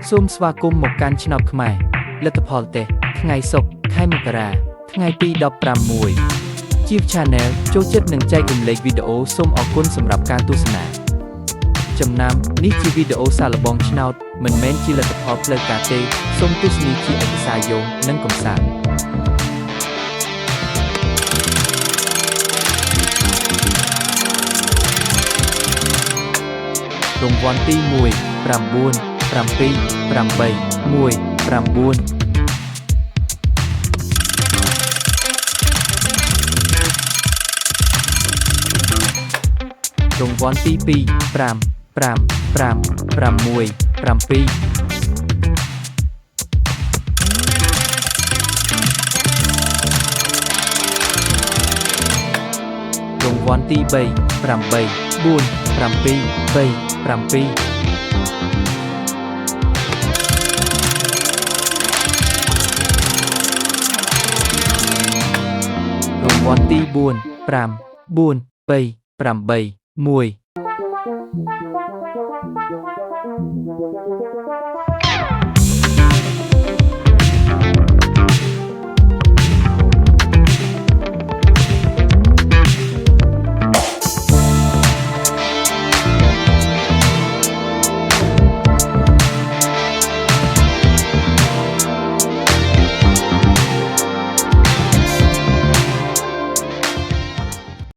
សូមស្វាគមន៍មកកាន់ឆ្នោតខ្មែរលទ្ធផលតេស្តថ្ងៃសុក្រខែមករាថ្ងៃទី16 ជា Channel ចូលចិត្តនិងចែករំលែកវីដេអូសូមអរគុណសម្រាប់ការទស្សនាចំណាំនេះជាវីដេអូសាកល្បងឆ្នោតមិនមែនជាលទ្ធផលផ្លូវការទេសូមទស្សនាជាឯកសារយោងនិងកំសាន្តរង្វាន់ទី1 9 7 8 1 9 រង្វាន់ទី2 5 5 5 6 7 រង្វាន់ទី3 8 4 7 3 7 រង្វាន់ទី4 5 4 3 8 1